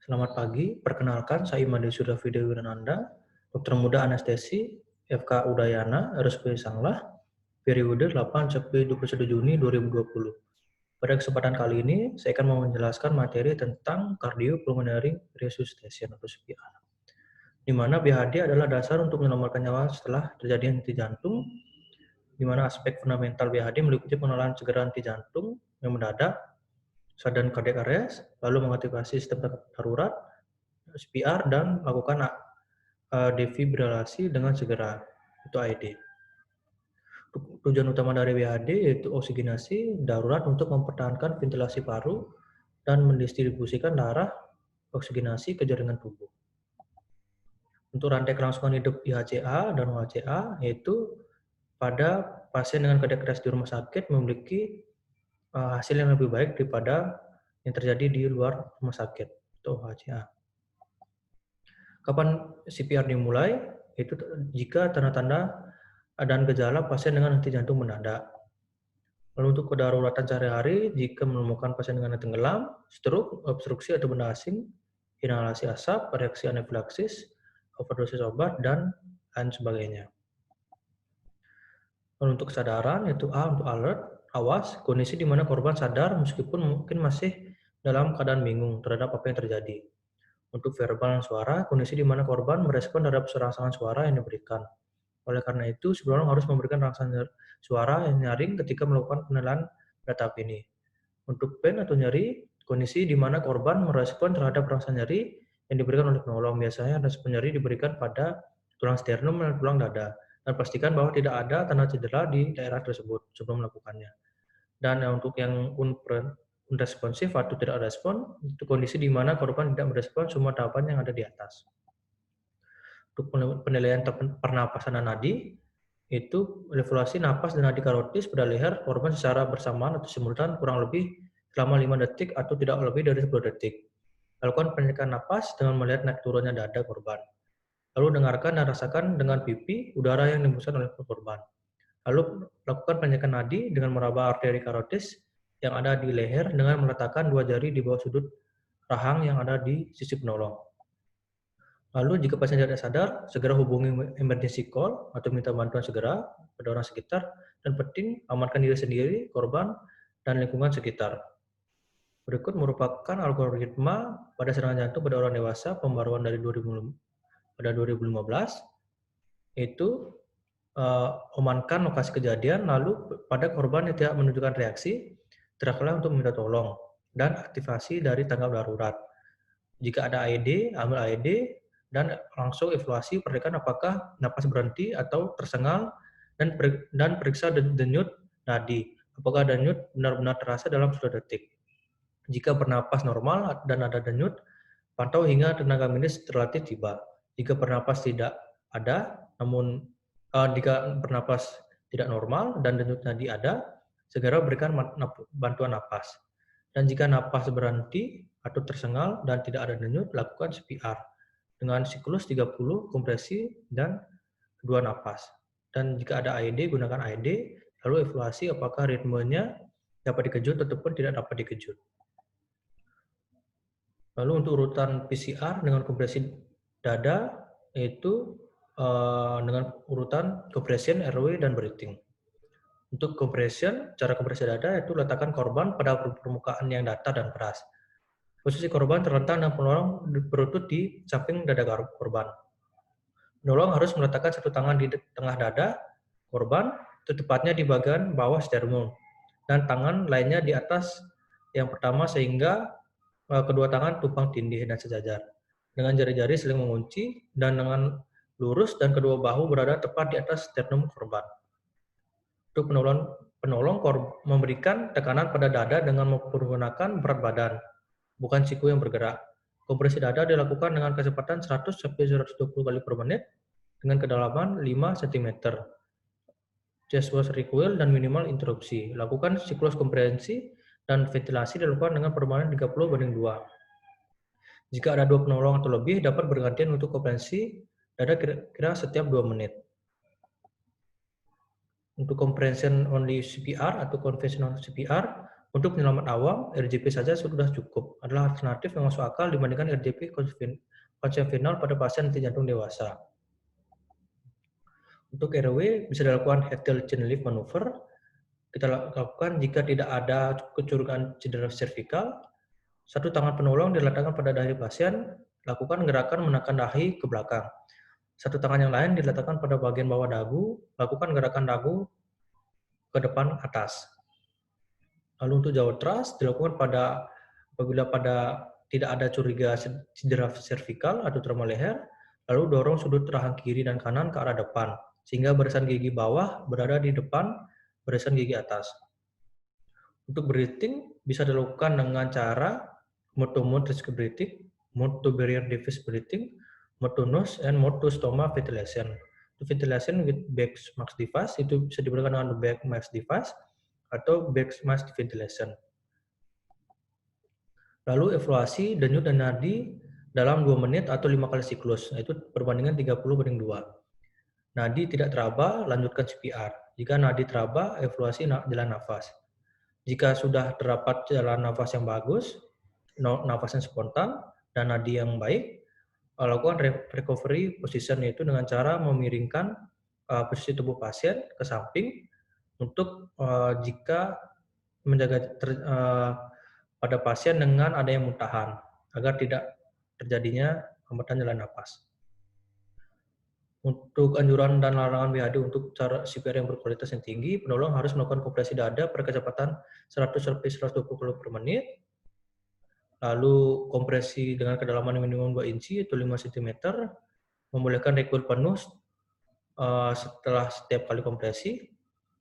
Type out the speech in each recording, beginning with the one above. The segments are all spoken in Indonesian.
Selamat pagi, perkenalkan saya Imade Surafida Wirananda, dokter muda anestesi, FK Udayana, RSUP Sanglah, periode 8-21 Juni 2020. Pada kesempatan kali ini, saya akan mau menjelaskan materi tentang cardiopulmonary resuscitation atau CPR, di mana BHD adalah dasar untuk menyelamatkan nyawa setelah terjadi henti jantung, di mana aspek fundamental BHD meliputi pengenalan segera henti jantung yang mendadak, sudden cardiac arrest, lalu mengaktifasi sistem darurat, CPR, dan melakukan defibrilasi dengan segera, itu AED. Tujuan utama dari WHD yaitu oksigenasi darurat untuk mempertahankan ventilasi paru dan mendistribusikan darah oksigenasi ke jaringan tubuh. Untuk rantai kelangsungan hidup IHCA dan OHCA yaitu pada pasien dengan cardiac arrest di rumah sakit memiliki hasil yang lebih baik daripada yang terjadi di luar rumah sakit, itu OHCA. Kapan CPR dimulai? Itu jika tanda-tanda dan gejala pasien dengan henti jantung mendadak. Lalu untuk kedaruratan sehari-hari, jika menemukan pasien dengan tenggelam, stroke, obstruksi atau benda asing, inhalasi asap, reaksi anafilaksis, overdosis obat, dan lain sebagainya. Lalu untuk kesadaran, yaitu A untuk alert, awas, kondisi di mana korban sadar meskipun mungkin masih dalam keadaan bingung terhadap apa yang terjadi. Untuk verbal dan suara, kondisi di mana korban merespon terhadap rangsangan suara yang diberikan. Oleh karena itu, seseorang harus memberikan rangsangan suara yang nyaring ketika melakukan penilaian data ini. Untuk pain atau nyeri, kondisi di mana korban merespon terhadap rangsangan nyeri yang diberikan oleh penolong. Biasanya respon nyeri diberikan pada tulang sternum dan tulang dada. Dan pastikan bahwa tidak ada tanda cedera di daerah tersebut sebelum melakukannya. Dan untuk yang unresponsif atau tidak respon, itu kondisi di mana korban tidak merespon semua tahapan yang ada di atas. Untuk penilaian pernapasan dan nadi, itu evaluasi napas dan nadi karotis pada leher korban secara bersamaan atau simultan kurang lebih selama 5 detik atau tidak lebih dari 10 detik. Lakukan pengecekan napas dengan melihat naik turunnya dada korban. Lalu dengarkan dan rasakan dengan pipi udara yang dihembuskan oleh korban. Lalu lakukan pengecekan nadi dengan meraba arteri karotis yang ada di leher dengan meletakkan 2 jari di bawah sudut rahang yang ada di sisi penolong. Lalu jika pasien tidak sadar, segera hubungi emergency call atau minta bantuan segera pada orang sekitar, dan penting amankan diri sendiri, korban, dan lingkungan sekitar. Berikut merupakan algoritma pada serangan jantung pada orang dewasa pembaruan dari 2015, yaitu amankan lokasi kejadian, lalu pada korban yang tidak menunjukkan reaksi, teriaklah untuk meminta tolong, dan aktifasi dari tanggap darurat. Jika ada AED, ambil AED, dan langsung evaluasi perhatikan apakah napas berhenti atau tersengal, dan periksa denyut nadi. Apakah denyut benar-benar terasa dalam 10 detik. Jika bernapas normal dan ada denyut, pantau hingga tenaga medis terlatih tiba. Jika bernapas tidak ada, namun jika bernapas tidak normal dan denyut nadi ada, segera berikan bantuan napas. Dan jika napas berhenti atau tersengal dan tidak ada denyut, lakukan CPR dengan siklus 30 kompresi dan 2 napas. Dan jika ada AED, gunakan AED, lalu evaluasi apakah ritmenya dapat dikejut ataupun tidak dapat dikejut. Lalu untuk urutan PCR dengan kompresi dada, yaitu dengan urutan compression, airway, dan breathing. Untuk compression, cara kompresi dada itu letakkan korban pada permukaan yang datar dan keras. Posisi korban terlentang dan penolong berlutut di samping dada korban. Penolong harus meletakkan satu tangan di tengah dada korban, tepatnya di bagian bawah sternum, dan tangan lainnya di atas yang pertama sehingga kedua tangan tumpang tindih dan sejajar. Dengan jari-jari saling mengunci dan dengan lurus dan kedua bahu berada tepat di atas sternum korban. Untuk penolong memberikan tekanan pada dada dengan menggunakan berat badan, bukan siku yang bergerak. Kompresi dada dilakukan dengan kecepatan 100-120 kali per menit dengan kedalaman 5 cm. Chest was recoil dan minimal interupsi. Lakukan siklus komprehensi dan ventilasi dilakukan dengan permainan 30/2. Jika ada 2 penolong atau lebih, dapat bergantian untuk komprehensi dada kira-kira setiap 2 menit. Untuk comprehension only CPR atau conventional CPR, Untuk penyelamat awam, RJP saja sudah cukup. Adalah alternatif yang masuk akal dibandingkan RJP konvensional pada pasien henti jantung dewasa. Untuk RW bisa dilakukan head-tail chain lift maneuver. Kita lakukan jika tidak ada kecurigaan cedera servikal. Satu tangan penolong diletakkan pada dahi pasien, lakukan gerakan menekan dahi ke belakang. Satu tangan yang lain diletakkan pada bagian bawah dagu, lakukan gerakan dagu ke depan atas. Lalu untuk jaw thrust dilakukan apabila tidak ada curiga cedera servikal atau trauma leher, lalu dorong sudut rahang kiri dan kanan ke arah depan, sehingga barisan gigi bawah berada di depan barisan gigi atas. Untuk breathing bisa dilakukan dengan cara mode to mode rescue breathing, mode to barrier device breathing, mode to nose, and mode to stoma ventilation. Ventilation with back mask device itu bisa diberikan dengan back mask device atau back mask ventilation. Lalu evaluasi denyut dan nadi dalam 2 menit atau 5 kali siklus, yaitu perbandingan 30:2. Nadi tidak teraba, lanjutkan CPR. Jika nadi teraba, evaluasi jalan nafas. Jika sudah terdapat jalan nafas yang bagus, nafas yang spontan, dan nadi yang baik, lakukan recovery position, yaitu dengan cara memiringkan posisi tubuh pasien ke samping untuk jika menjaga pada pasien dengan adanya muntahan agar tidak terjadinya hambatan jalan napas. Untuk anjuran dan larangan BHD untuk cara CPR yang berkualitas yang tinggi, penolong harus melakukan kompresi dada pada kecepatan 100-120 kali per menit, lalu kompresi dengan kedalaman minimum 2 inci atau 5 cm, membolehkan require penuh setelah setiap kali kompresi,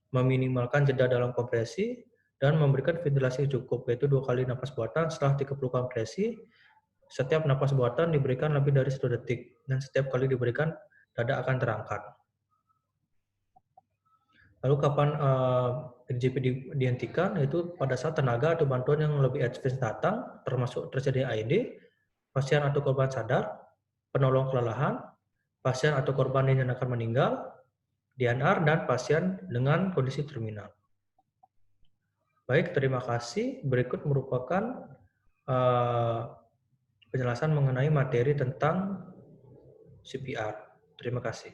meminimalkan jeda dalam kompresi, dan memberikan ventilasi cukup, yaitu 2 kali napas buatan setelah 30 kompresi. Setiap napas buatan diberikan lebih dari 1 detik, dan setiap kali diberikan, dada akan terangkat. Lalu kapan RJP dihentikan, yaitu pada saat tenaga atau bantuan yang lebih advance datang, termasuk terjadi AED, pasien atau korban sadar, penolong kelelahan, pasien atau korban yang dinyatakan meninggal, DNR, dan pasien dengan kondisi terminal. Baik, terima kasih. Berikut merupakan penjelasan mengenai materi tentang CPR. Terima kasih.